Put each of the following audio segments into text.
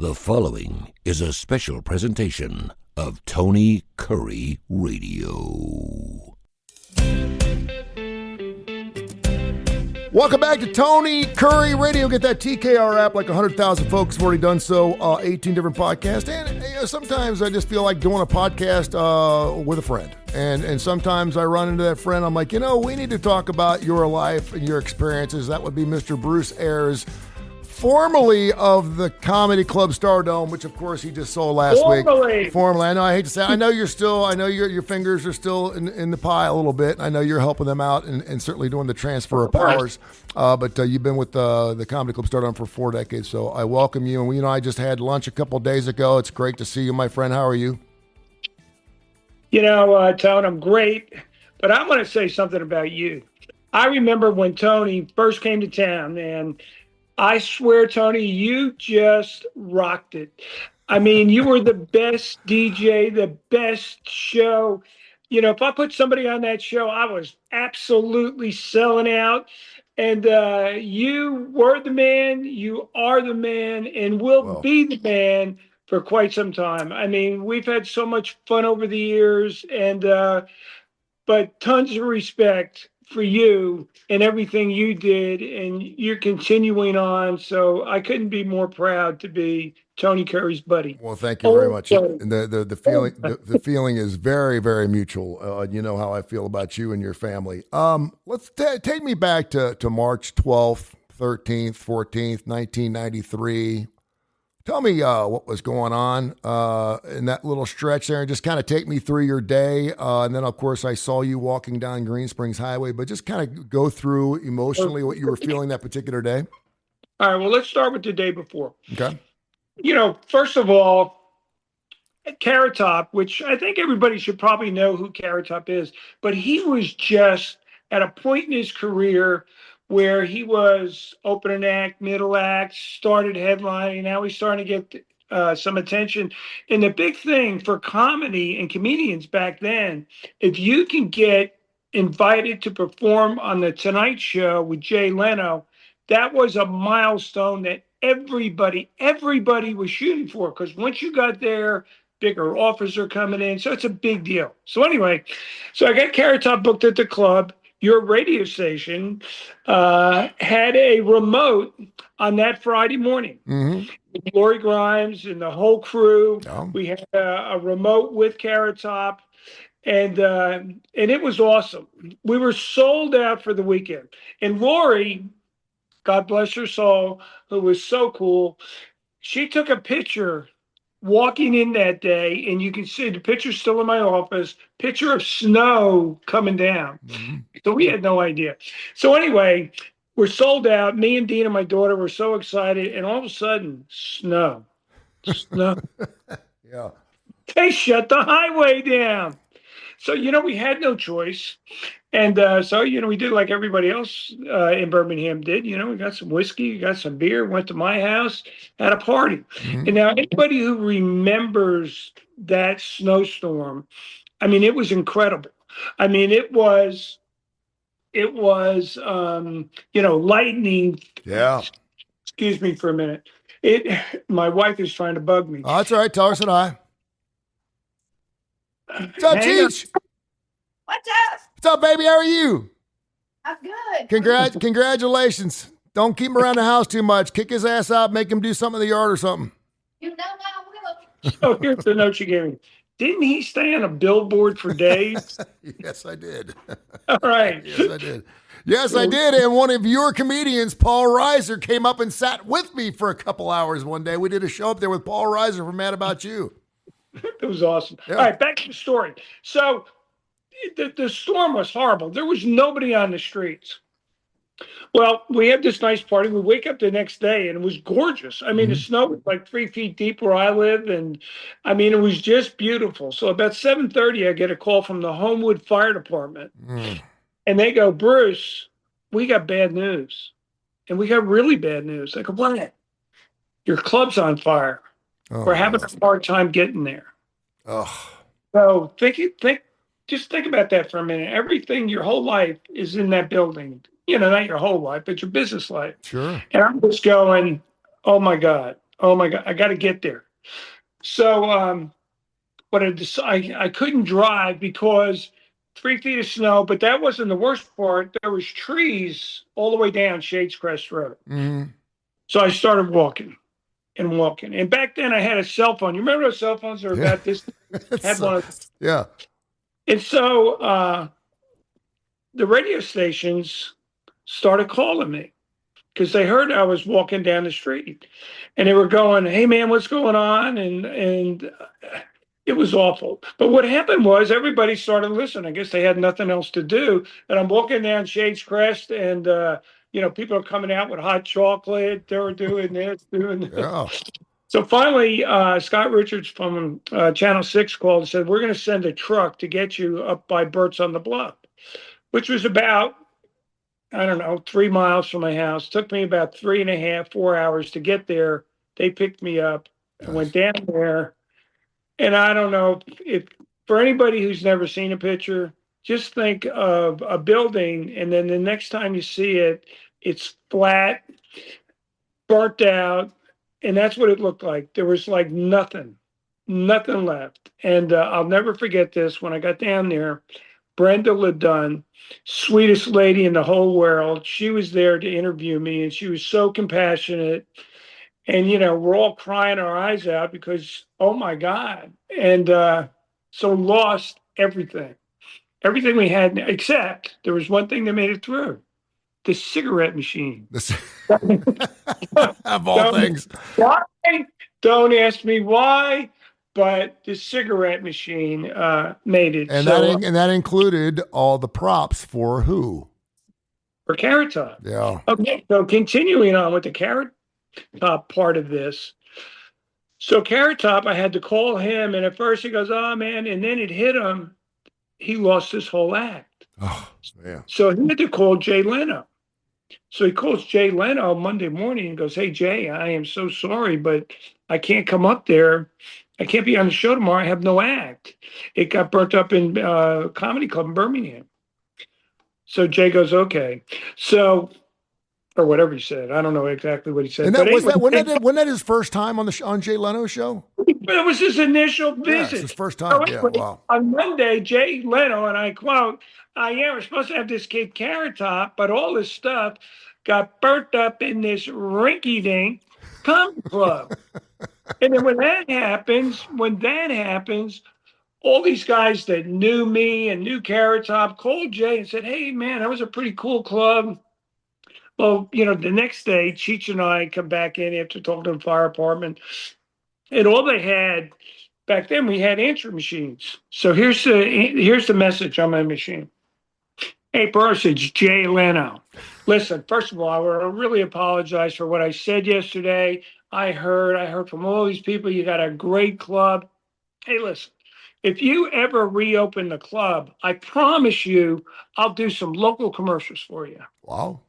The following is a special presentation of Tony Kurre Radio. Welcome back to Tony Kurre Radio. Get that TKR app, like 100,000 folks have already done so, 18 different podcasts. And sometimes I just feel like doing a podcast with a friend. And sometimes I run into that friend. I'm like, we need to talk about your life and your experiences. That would be Mr. Bruce Ayers, formerly of the comedy club Stardome, which of course he just sold last week. Formerly. I know, I hate to say, I know your fingers are still in the pie a little bit. I know you're helping them out and certainly doing the transfer of powers. But you've been with the comedy club Stardome for 4 decades. So I welcome you. And I just had lunch a couple of days ago. It's great to see you, my friend. How are you? Tone, I'm great. But I want to say something about you. I remember when Tony first came to town, and I swear, Tony, you just rocked it. I mean, you were the best DJ, the best show. If I put somebody on that show, I was absolutely selling out. And you were the man, you are the man, and will be the man for quite some time. I mean, we've had so much fun over the years, and but tons of respect for you and everything you did, and you're continuing on. So I couldn't be more proud to be Tony Kurre's buddy. Well, thank you very much. And the feeling is very, very mutual. You know how I feel about you and your family. Let's take me back to March 12th, 13th, 14th, 1993. Tell me what was going on in that little stretch there, and just kind of take me through your day. And then, of course, I saw you walking down Green Springs Highway, but just kind of go through emotionally what you were feeling that particular day. All right, well, let's start with the day before. Okay. First of all, Carrot Top, which I think everybody should probably know who Carrot Top is, but he was just at a point in his career where he was opening act, middle act, started headlining. Now he's starting to get some attention. And the big thing for comedy and comedians back then, if you can get invited to perform on the Tonight Show with Jay Leno, that was a milestone that everybody was shooting for. Because once you got there, bigger offers are coming in. So it's a big deal. So anyway, I got Carrot Top booked at the club. Your radio station had a remote on that Friday morning. Mm-hmm. Lori Grimes and the whole crew. Oh. We had a remote with Carrot Top, and it was awesome. We were sold out for the weekend. And Lori, God bless her soul, who was so cool, she took a picture walking in that day, and you can see the picture's still in my office, picture of snow coming down. Mm-hmm. So we had no idea. So anyway, we're sold out. Me and Dina, my daughter, were so excited, and all of a sudden, snow. Yeah. They shut the highway down. So, we had no choice. And so, we did like everybody else in Birmingham did. We got some whiskey, got some beer, went to my house, had a party. Mm-hmm. And now anybody who remembers that snowstorm, I mean, it was incredible. I mean, it was lightning. Yeah. Excuse me for a minute. My wife is trying to bug me. Oh, that's all right. Tell her said hi. What's up, Cheech? What's up? What's up, baby? How are you? I'm good. Congratulations. Don't keep him around the house too much. Kick his ass out. Make him do something in the yard or something. You know I will. So here's the note she gave me. Didn't he stay on a billboard for days? Yes, I did. All right. Yes, I did. And one of your comedians, Paul Reiser, came up and sat with me for a couple hours one day. We did a show up there with Paul Reiser for Mad About You. It was awesome. Yeah. All right, back to the story. So the storm was horrible. There was nobody on the streets. Well, we had this nice party. We wake up the next day, and it was gorgeous. I mean, The snow was like 3 feet deep where I live, and I mean, it was just beautiful. So about 7:30, I get a call from the Homewood Fire Department, and they go, "Bruce, we got bad news." And we got really bad news. I go, "What?" "Your club's on fire. We're having a hard time getting there." Oh. So just think about that for a minute. Everything, your whole life is in that building. Not your whole life, but your business life. Sure. And I'm just going, oh my God. Oh my God, I got to get there. So, but I couldn't drive because 3 feet of snow, but that wasn't the worst part. There was trees all the way down Shades Crest Road. Mm-hmm. So I started walking and walking. And back then I had a cell phone. You remember those cell phones that were Yeah. about this? Had one of, Yeah. and so the radio stations started calling me because they heard I was walking down the street, and they were going, "Hey man, what's going on?" And it was awful. But what happened was everybody started listening. I guess they had nothing else to do. And I'm walking down Shades Crest, and people are coming out with hot chocolate. They were doing this, doing this. Yeah. So finally, Scott Richards from Channel 6 called and said, "We're going to send a truck to get you up by Burt's on the Bluff," which was about, I don't know, 3 miles from my house. Took me about 3.5, 4 hours to get there. They picked me up and went down there. And I don't know if for anybody who's never seen a picture, just think of a building, and then the next time you see it, it's flat, burnt out, and that's what it looked like. There was like nothing left. And I'll never forget this. When I got down there, Brenda LeDunn, sweetest lady in the whole world, she was there to interview me, and she was so compassionate. And we're all crying our eyes out because, oh my God. And so lost everything we had, except there was one thing that made it through: the cigarette machine. Of all things. Why? Don't ask me why, but the cigarette machine made it. And that included all the props for who? For Carrot Top. Yeah. Okay, so continuing on with the Carrot Top part of this. So Carrot Top, I had to call him, and at first he goes, "Oh man," and then it hit him. He lost his whole act. Oh, yeah. So he had to call Jay Leno. So he calls Jay Leno Monday morning and goes, "Hey Jay, I am so sorry, but I can't come up there. I can't be on the show tomorrow. I have no act. It got burnt up in Comedy Club in Birmingham." So Jay goes, "Okay." So, or whatever he said. I don't know exactly what he said. And But wasn't that his first time on Jay Leno's show? it was his initial visit. Yeah, it's his first time. So Yeah, anyway, wow. On Monday, Jay Leno, and I quote, "Yeah, we're supposed to have this kid Carrot Top, but all this stuff got burnt up in this rinky-dink comedy club." And then when that happens, all these guys that knew me and knew Carrot Top called Jay and said, "Hey, man, that was a pretty cool club." Well, the next day, Cheech and I come back in after talking to the fire department, and all they had back then, we had answer machines. So here's the message on my machine. "Hey, Bruce, it's Jay Leno. Listen, first of all, I really apologize for what I said yesterday. I heard from all these people you got a great club. Hey, listen, if you ever reopen the club, I promise you I'll do some local commercials for you." Wow.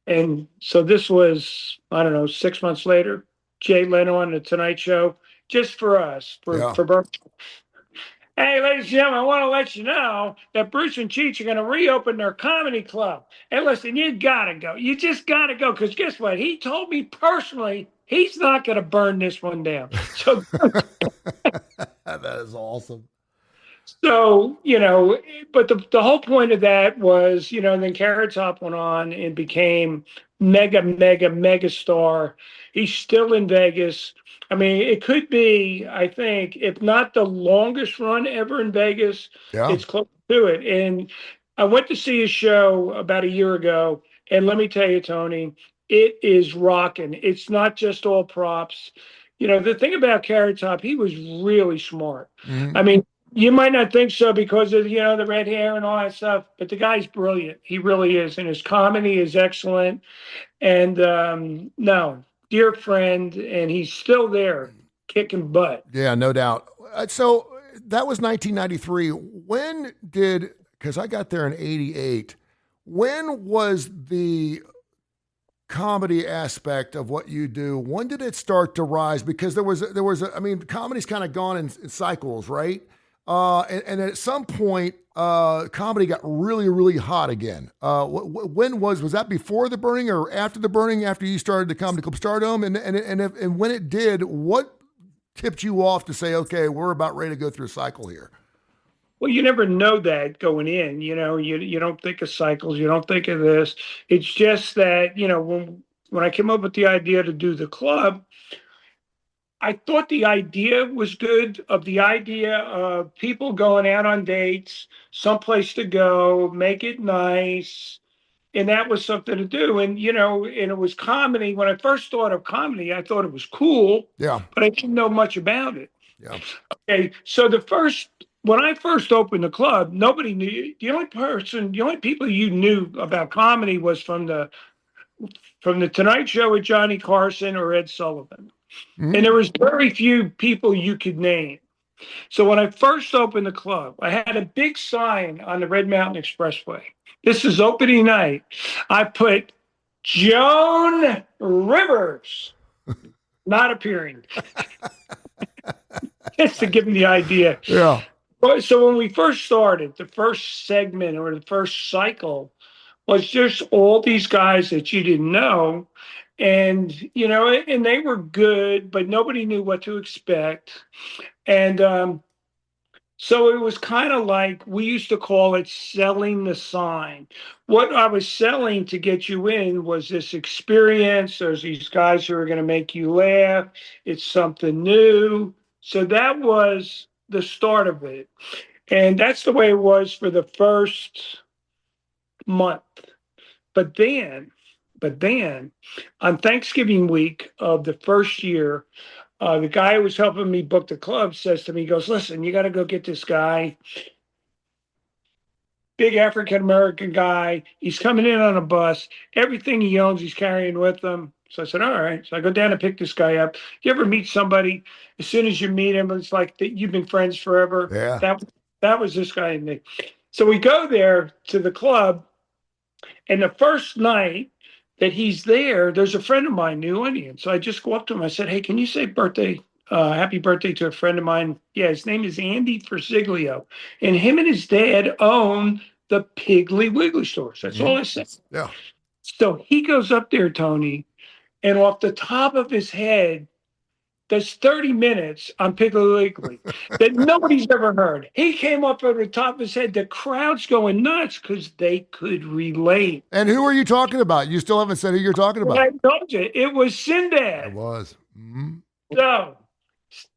And so this was, I don't know, 6 months later, Jay Leno on the Tonight Show, just for us, for Birmingham. "Hey, ladies and gentlemen, I want to let you know that Bruce and Cheech are going to reopen their comedy club. And listen, you got to go. You just got to go, because guess what? He told me personally he's not going to burn this one down." So that is awesome. So, but the whole point of that was, then Carrot Top went on and became mega star. He's still in Vegas. I mean, it could be, I think, if not the longest run ever in Vegas, it's close to it. And I went to see his show about a year ago, and let me tell you, Tony, it is rocking. It's not just all props. The thing about Carrot Top, he was really smart. Mm-hmm. I mean, you might not think so because of, the red hair and all that stuff, but the guy's brilliant. He really is. And his comedy is excellent. And no, dear friend, and he's still there kicking butt. Yeah, no doubt. So that was 1993. Because I got there in 88, when was the comedy aspect of what you do, when did it start to rise? Because there was comedy's kind of gone in cycles, right? And at some point, comedy got really, really hot again. When was that before the burning or after the burning? After you started the comedy club Stardome, and when it did, what tipped you off to say, okay, we're about ready to go through a cycle here? Well, you never know that going in. You don't think of cycles. You don't think of this. It's just that when I came up with the idea to do the club, I thought the idea was good, of the idea of people going out on dates, someplace to go, make it nice. And that was something to do. And it was comedy. When I first thought of comedy, I thought it was cool, Yeah. but I didn't know much about it. Yeah. Okay. So when I first opened the club, nobody knew. The only people you knew about comedy was from the Tonight Show with Johnny Carson or Ed Sullivan. Mm-hmm. And there was very few people you could name. So when I first opened the club, I had a big sign on the Red Mountain Expressway. This is opening night. I put Joan Rivers not appearing. Just to give them the idea. Yeah. So when we first started, the first segment or the first cycle was just all these guys that you didn't know. And, and they were good, but nobody knew what to expect. And so it was kind of like, we used to call it selling the sign. What I was selling to get you in was this experience. There's these guys who are going to make you laugh. It's something new. So that was the start of it. And that's the way it was for the first month. But then on Thanksgiving week of the first year, the guy who was helping me book the club says to me, he goes, listen, you got to go get this guy. Big African-American guy. He's coming in on a bus. Everything he owns, he's carrying with him. So I said, all right. So I go down and pick this guy up. You ever meet somebody, as soon as you meet him, it's like that you've been friends forever. Yeah. That was this guy and me. So we go there to the club, and the first night that he's there, there's a friend of mine, new audience. So I just go up to him. I said, hey, can you say happy birthday to a friend of mine? Yeah, his name is Andy Forsiglio. And him and his dad own the Piggly Wiggly stores. That's all I said. Yeah. So he goes up there, Tony, and off the top of his head, there's 30 minutes on Piggly Wiggly that nobody's ever heard. He came up over the top of his head. The crowd's going nuts because they could relate. And who are you talking about? You still haven't said who you're talking about. I told you, it was Sinbad. It was. Mm-hmm. So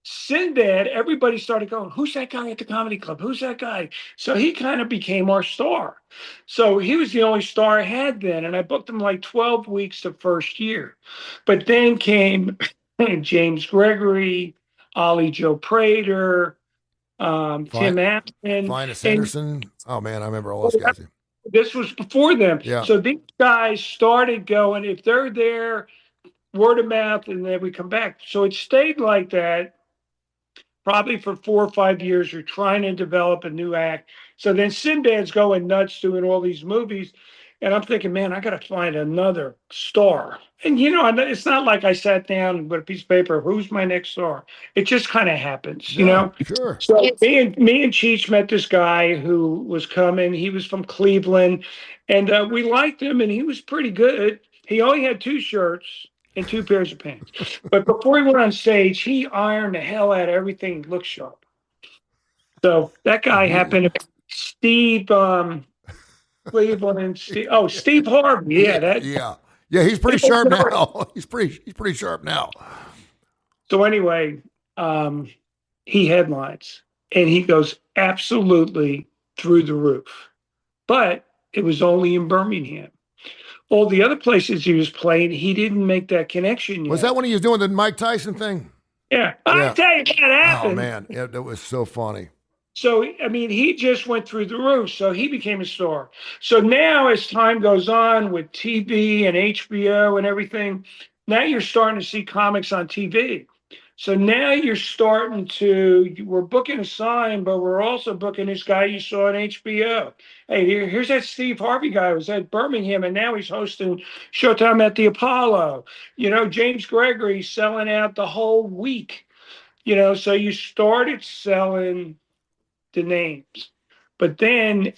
Sinbad, everybody started going, who's that guy at the comedy club? Who's that guy? So he kind of became our star. So he was the only star I had then. And I booked him like 12 weeks the first year. But then came James Gregory, Ollie Joe Prater, Tim Allen. Finest Henderson. Oh, man, I remember all those guys. This was before them. Yeah. So these guys started going, if they're there, word of mouth, and then we come back. So it stayed like that probably for 4 or 5 years. We're trying to develop a new act. So then Sinbad's going nuts doing all these movies. And I'm thinking, man, I got to find another star. And, it's not like I sat down with a piece of paper, who's my next star? It just kind of happens, Sure. So me and Cheech met this guy who was coming. He was from Cleveland. And we liked him, and he was pretty good. He only had 2 shirts and 2 pairs of pants. But before he went on stage, he ironed the hell out of everything to look sharp. So that guy happened to be Steve Cleveland and Steve Harvey. Yeah, he's pretty sharp now. He's pretty sharp now. So anyway, he headlines, and he goes absolutely through the roof. But it was only in Birmingham. All the other places he was playing, he didn't make that connection yet. Was that when he was doing the Mike Tyson thing? Yeah. I tell you, that happened. Oh, man. Yeah, that was so funny. So, he just went through the roof. So he became a star. So now as time goes on with TV and HBO and everything, now you're starting to see comics on TV. So now we're booking a sign, but we're also booking this guy you saw on HBO. Hey, here's that Steve Harvey guy who was at Birmingham, and now he's hosting Showtime at the Apollo. James Gregory selling out the whole week. So you started selling the names. But then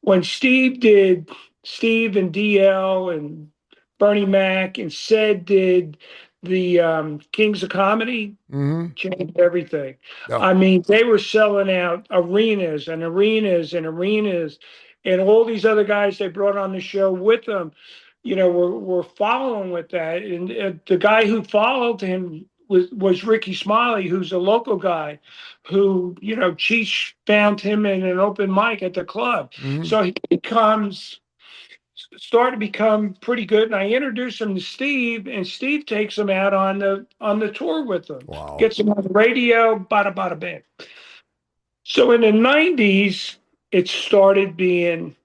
when Steve and DL and Bernie Mac and Sid did the Kings of Comedy, changed everything. Yeah. I mean, they were selling out arenas and arenas and arenas, and all these other guys they brought on the show with them, were following with that. And the guy who followed him was Ricky Smiley, who's a local guy, who Cheech found him in an open mic at the club. So he started to become pretty good, and I introduced him to Steve, and Steve takes him out on the tour with him. Wow. Gets him on the radio, bada bada bang. So in the 90s, it started being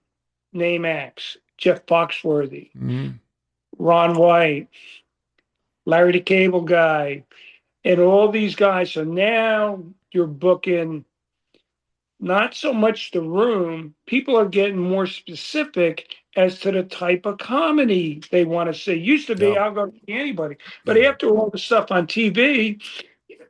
name acts: Jeff Foxworthy, Ron White, Larry the Cable Guy, and all these guys. So now you're booking not so much the room, people are getting more specific as to the type of comedy they want to see. Used to be, I'll go to see anybody. But after all the stuff on TV,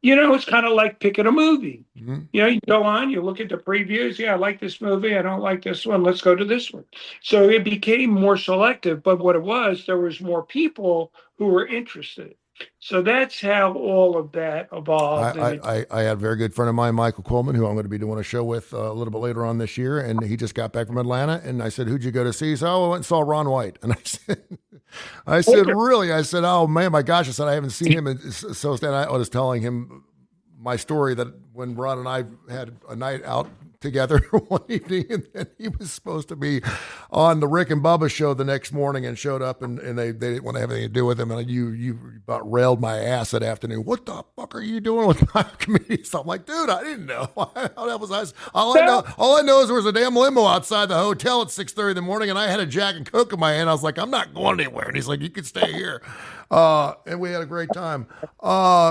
it's kind of like picking a movie. You go on, you look at the previews. Yeah, I like this movie. I don't like this one. Let's go to this one. So it became more selective. But what it was, there was more people who were interested. So that's how all of that evolved. I had a very good friend of mine, Michael Coleman, who I'm going to be doing a show with a little bit later on this year, and he just got back from Atlanta, and I said, "Who'd you go to see?" He said, "Oh, I went and saw Ron White." And I said, "Really?" I said, "Oh man, my gosh!" I said, "I haven't seen him." And so then I was telling him my story that when Ron and I had a night out together one evening, and then he was supposed to be on the Rick and Bubba show the next morning, and showed up, and they didn't want to have anything to do with him. And you about railed my ass that afternoon. What the fuck are you doing with my comedian stuff? I'm like, dude, I didn't know. That was us. All I know is there was a damn limo outside the hotel at 6:30 in the morning, and I had a Jack and Coke in my hand. I was like, I'm not going anywhere. And he's like, you can stay here. And we had a great time.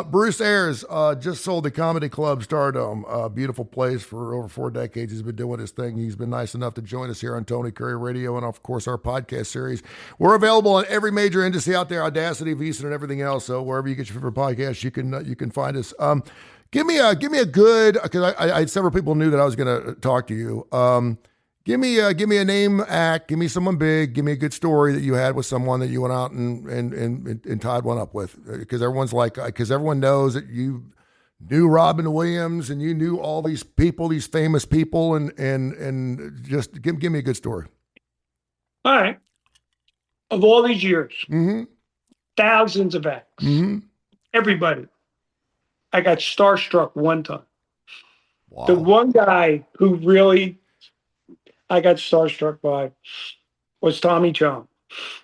Bruce Ayers just sold the comedy club Stardome, a beautiful place, for over 4 decades. He's been doing his thing. He's been nice enough to join us here on Tony Kurre Radio and, of course, our podcast series. We're available on every major industry out there, Audacity, VEASAN, and everything else. So wherever you get your favorite podcast, you can find us. Give me a good, because I several people knew that I was going to talk to you. Give me a name act. Give me someone big. Give me a good story that you had with someone that you went out and tied one up with. Because everyone knows that you knew Robin Williams and you knew all these people, these famous people, and just give me a good story. All right. Of all these years, thousands of acts, everybody, I got starstruck one time. Wow. The one guy who really I got starstruck by was Tommy Chong.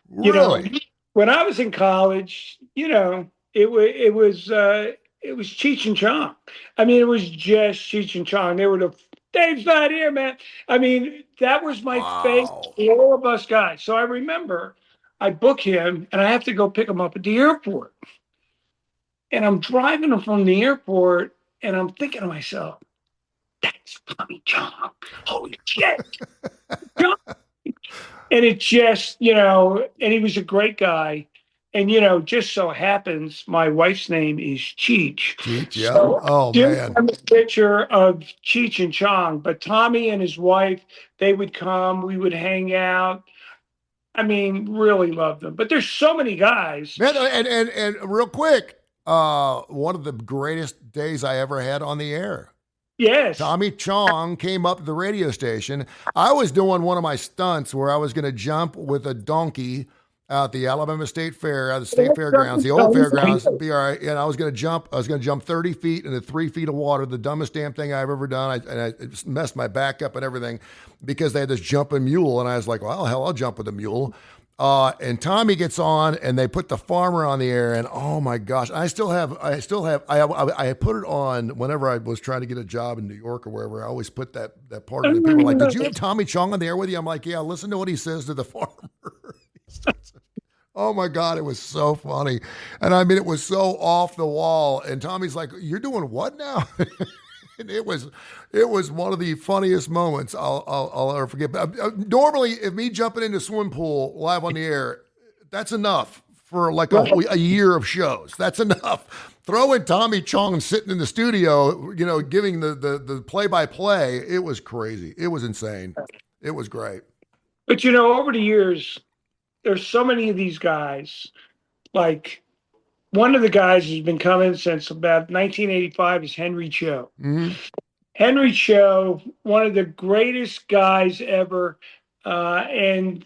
Really? When I was in college, it was Cheech and Chong. I mean, it was just Cheech and Chong. They were Dave's not here, man. I mean, that was my favorite, all of us guys. So I remember I book him, and I have to go pick him up at the airport. And I'm driving him from the airport, and I'm thinking to myself, that's Tommy Chong. Holy shit. And it just, and he was a great guy. And, just so happens my wife's name is Cheech. Cheech, yeah. So man. I'm a picture of Cheech and Chong, but Tommy and his wife, they would come, we would hang out. I mean, really loved them. But there's so many guys. Man, and real quick, one of the greatest days I ever had on the air. Yes. Tommy Chong came up to the radio station. I was doing one of my stunts where I was going to jump with a donkey out the Alabama State Fair, at the state fairgrounds, the old fairgrounds. Be all right. And I was going to jump 30 feet into 3 feet of water, the dumbest damn thing I've ever done. I messed my back up and everything because they had this jumping mule. And I was like, well, hell, I'll jump with a mule. And Tommy gets on, and they put the farmer on the air, and oh my gosh, I put it on whenever I was trying to get a job in New York or wherever. I always put that part of it. People were like, did you have Tommy Chong on the air with you? I'm like, yeah, listen to what he says to the farmer. Oh my God, it was so funny. And I mean, it was so off the wall. And Tommy's like, you're doing what now? And it was one of the funniest moments I'll ever forget. Normally, if me jumping into a swimming pool live on the air, that's enough for like a year of shows. That's enough. throwing Tommy Chong sitting in the studio, giving the play-by-play. It was crazy. It was insane. It was great. But over the years, there's so many of these guys. Like one of the guys who's been coming since about 1985 is Henry Cho. Mm-hmm. Henry Cho, one of the greatest guys ever. And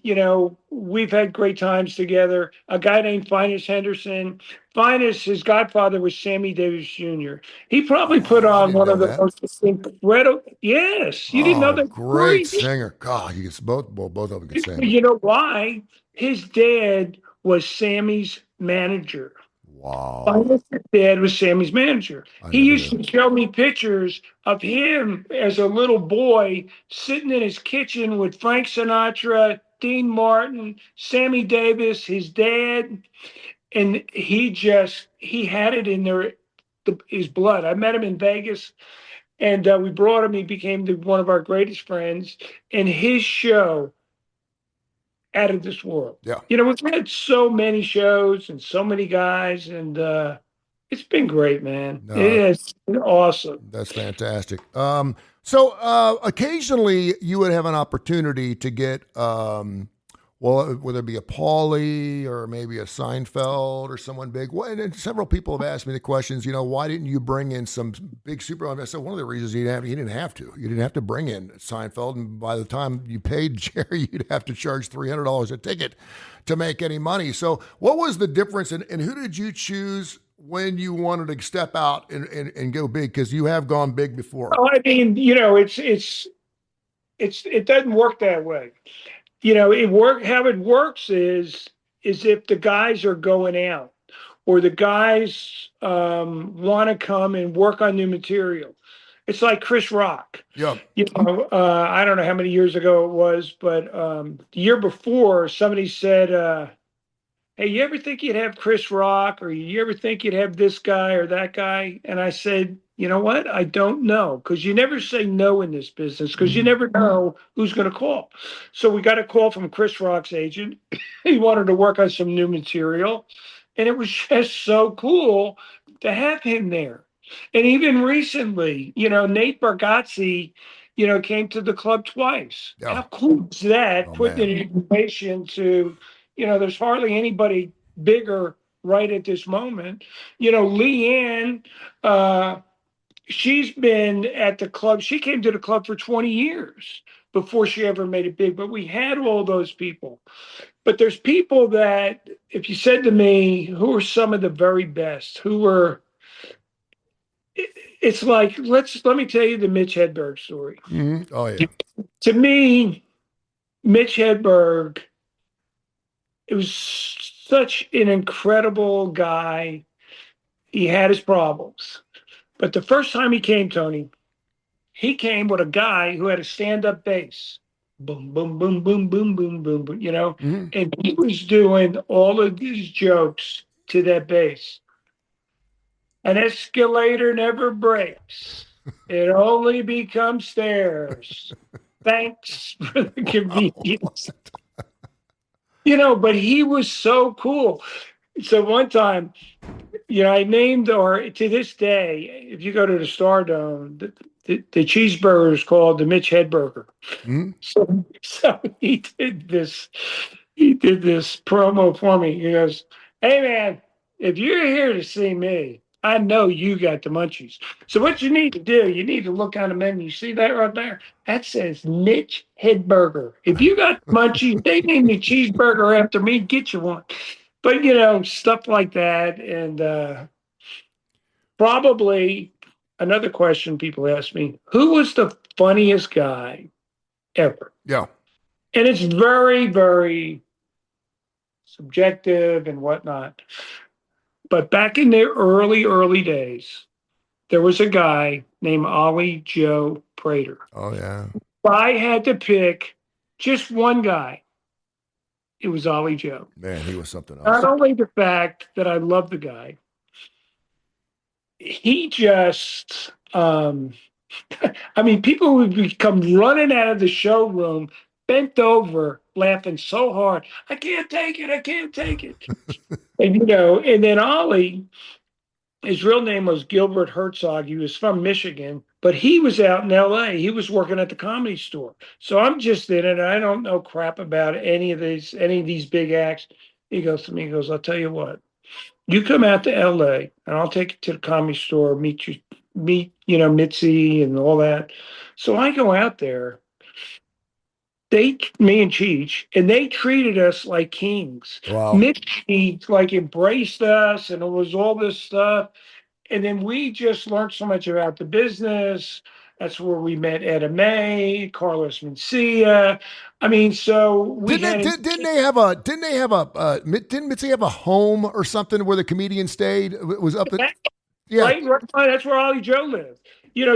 we've had great times together. A guy named Finus Henderson. Finus, his godfather was Sammy Davis Jr. He probably put I on didn't one know of the that. most incredible. Yes, you didn't know that. Great singer. God, he gets both of them can sing. You know why? His dad was Sammy's manager. Wow. Finus' dad was Sammy's manager. I He never used knew. to show me pictures of him as a little boy sitting in his kitchen with Frank Sinatra, Dean Martin, Sammy Davis, his dad, and he had it in his blood. I met him in Vegas, and we brought him. He became one of our greatest friends, and his show out of this world. Yeah. We've had so many shows and so many guys, and it's been great, man. No. It has been awesome. That's fantastic. So occasionally you would have an opportunity to get, whether it be a Paulie or maybe a Seinfeld or someone big. And several people have asked me the questions, why didn't you bring in some big super? I said one of the reasons you didn't have to. You didn't have to bring in Seinfeld, and by the time you paid Jerry, you'd have to charge $300 a ticket to make any money. So what was the difference, and who did you choose when you wanted to step out and go big? Because you have gone big before. Oh, I mean, it doesn't work that way. How it works is if the guys are going out or the guys want to come and work on new material. It's like Chris Rock. Yeah. I don't know how many years ago it was, but the year before somebody said, hey, you ever think you'd have Chris Rock, or you ever think you'd have this guy or that guy? And I said, you know what? I don't know, because you never say no in this business, because you never know who's going to call. So we got a call from Chris Rock's agent. He wanted to work on some new material, and it was just so cool to have him there. And even recently, Nate Bargatze, came to the club twice. Yeah. How cool is that? Oh, Putting man. an information to, there's hardly anybody bigger right at this moment. Leanne, she's been at the club. She came to the club for 20 years before she ever made it big. But we had all those people. But there's people that, if you said to me, who are some of the very best, it's like, let me tell you the Mitch Hedberg story. Mm-hmm. Oh, yeah. To me, Mitch Hedberg, it was such an incredible guy. He had his problems. But the first time he came, Tony, he came with a guy who had a stand-up bass. Boom, boom, boom, boom, boom, boom, boom, boom, Mm-hmm. And he was doing all of these jokes to that bass. An escalator never breaks. It only becomes stairs. Thanks for the convenience. But he was so cool. So one time, I named, or to this day, if you go to the Stardome, the cheeseburger is called the Mitch Hedberger. Mm-hmm. So he did this promo for me. He goes, hey man, if you're here to see me, I know you got the munchies. So what you need to do, you need to look on the menu. You see that right there? That says Mitch Hedberger. If you got munchies, they named the cheeseburger after me. Get you one. But, stuff like that. And probably another question people ask me, who was the funniest guy ever? Yeah. And it's very, very subjective and whatnot. But back in the early days, there was a guy named Ollie Joe Prater. Oh, yeah. If I had to pick just one guy, it was Ollie Joe. Man, he was something else. Not only the fact that I love the guy, he just, people would come running out of the showroom, bent over, laughing so hard. I can't take it. And, and then Ollie, His real name was Gilbert Herzog. He was from Michigan, but he was out in LA. He was working at the Comedy Store. So I'm just in it. I don't know crap about any of these big acts. He goes to me, he goes, I'll tell you what, you come out to LA and I'll take you to the Comedy Store, meet Mitzi and all that. So I go out there. Me and Cheech, and they treated us like kings. Wow. Mitzi like embraced us, and it was all this stuff. And then we just learned so much about the business. That's where we met Etta May, Carlos Mencia. I mean, so we didn't Mitzi have a home or something where the comedian stayed? It was up at, yeah. Right. That's where Ollie Joe lived.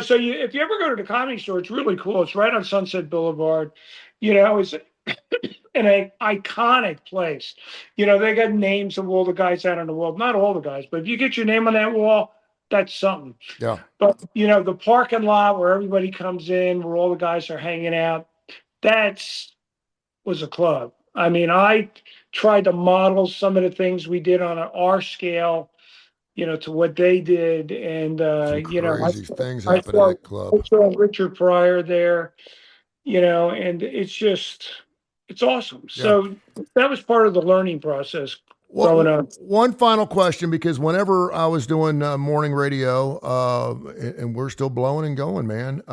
So if you ever go to the Comedy Store, it's really cool. It's right on Sunset Boulevard. It's an iconic place. They got names of all the guys out on the wall. Not all the guys, but if you get your name on that wall, that's something. Yeah. But the parking lot where everybody comes in, where all the guys are hanging out, was a club. I mean, I tried to model some of the things we did on our scale, to what they did, and crazy things happen in that club. I saw Richard Pryor there, and it's awesome. Yeah. So that was part of the learning process. One final question, because whenever I was doing morning radio, and we're still blowing and going, man,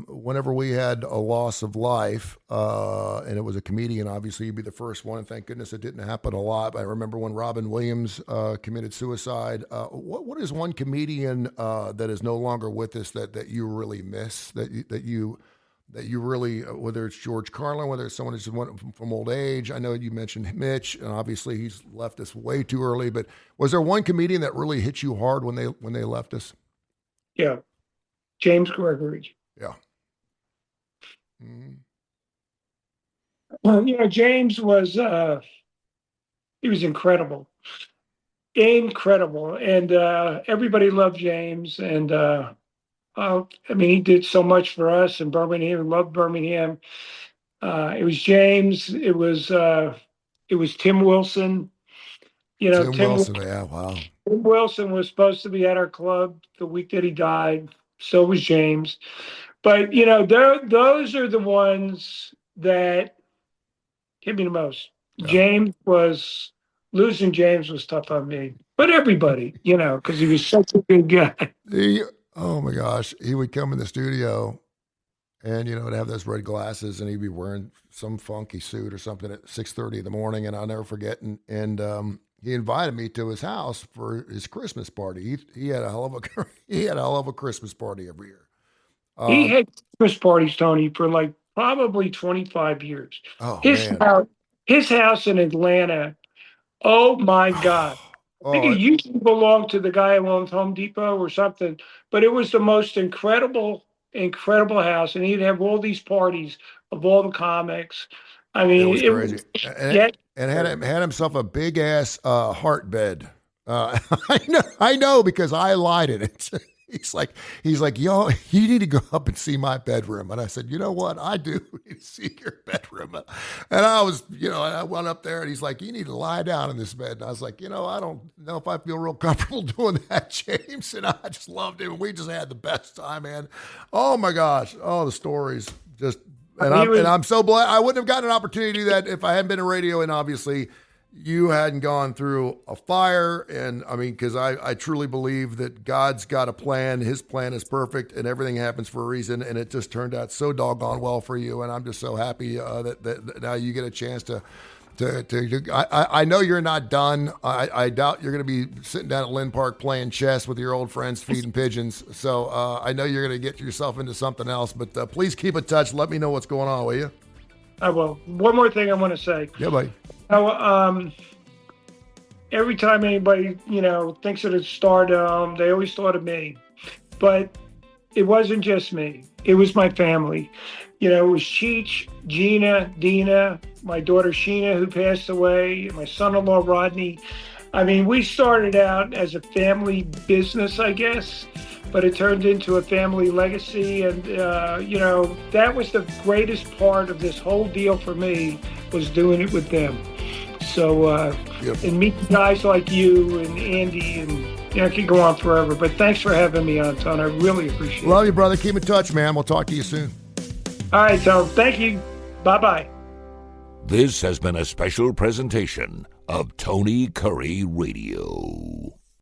whenever we had a loss of life, and it was a comedian, obviously you'd be the first one, and thank goodness it didn't happen a lot. I remember when Robin Williams committed suicide. What is one comedian that is no longer with us that you really miss, that you really, whether it's George Carlin, whether it's someone who just went from old age? I know you mentioned Mitch, and obviously he's left us way too early, but was there one comedian that really hit you hard when they left us? Yeah. James Gregory. Yeah. Mm-hmm. Well, James was, he was incredible. Incredible. And everybody loved James, and he did so much for us in Birmingham. We loved Birmingham. It was James. It was Tim Wilson. Tim Wilson. Yeah, wow. Tim Wilson was supposed to be at our club the week that he died. So was James. But those are the ones that hit me the most. Yeah. Losing James was tough on me, but everybody, because he was such a good guy. Oh my gosh, he would come in the studio and, would have those red glasses, and he'd be wearing some funky suit or something at 6:30 in the morning. And I'll never forget. And he invited me to his house for his Christmas party. He had a hell of a Christmas party every year. He had Christmas parties, Tony, for like probably 25 years. Oh, his house in Atlanta. Oh my God. I think it used to belong to the guy who owned Home Depot or something, but it was the most incredible house. And he'd have all these parties of all the comics. I mean, it was crazy. And had himself a big ass heart bed. I know because I lied in it. He's like, yo, you need to go up and see my bedroom. And I said, you know what? I do need to see your bedroom. And I went up there, and he's like, you need to lie down in this bed. And I was like, I don't know if I feel real comfortable doing that, James. And I just loved him. And we just had the best time, man. Oh my gosh. Oh, the stories just, I'm so blessed. I wouldn't have gotten an opportunity to do that if I hadn't been in radio. And obviously you hadn't gone through a fire. And I mean, because I truly believe that God's got a plan. His plan is perfect, and everything happens for a reason. And it just turned out so doggone well for you. And I'm just so happy that now you get a chance to I know you're not done. I doubt you're going to be sitting down at Lynn Park playing chess with your old friends feeding pigeons. So I know you're going to get yourself into something else. But please keep in touch. Let me know what's going on, will you? I will. One more thing I want to say. Yeah, buddy. Every time anybody, thinks of the Stardome, they always thought of me. But it wasn't just me. It was my family. It was Cheech, Gina, Dina, my daughter Sheena, who passed away, my son-in-law Rodney. I mean, we started out as a family business, I guess, but it turned into a family legacy. And, that was the greatest part of this whole deal for me, was doing it with them. So, and meeting guys like you and Andy and I could go on forever, but thanks for having me on, Tone. I really appreciate it. Love you, brother. Keep in touch, man. We'll talk to you soon. All right, Tone. Thank you. Bye-bye. This has been a special presentation of Tony Kurre Radio.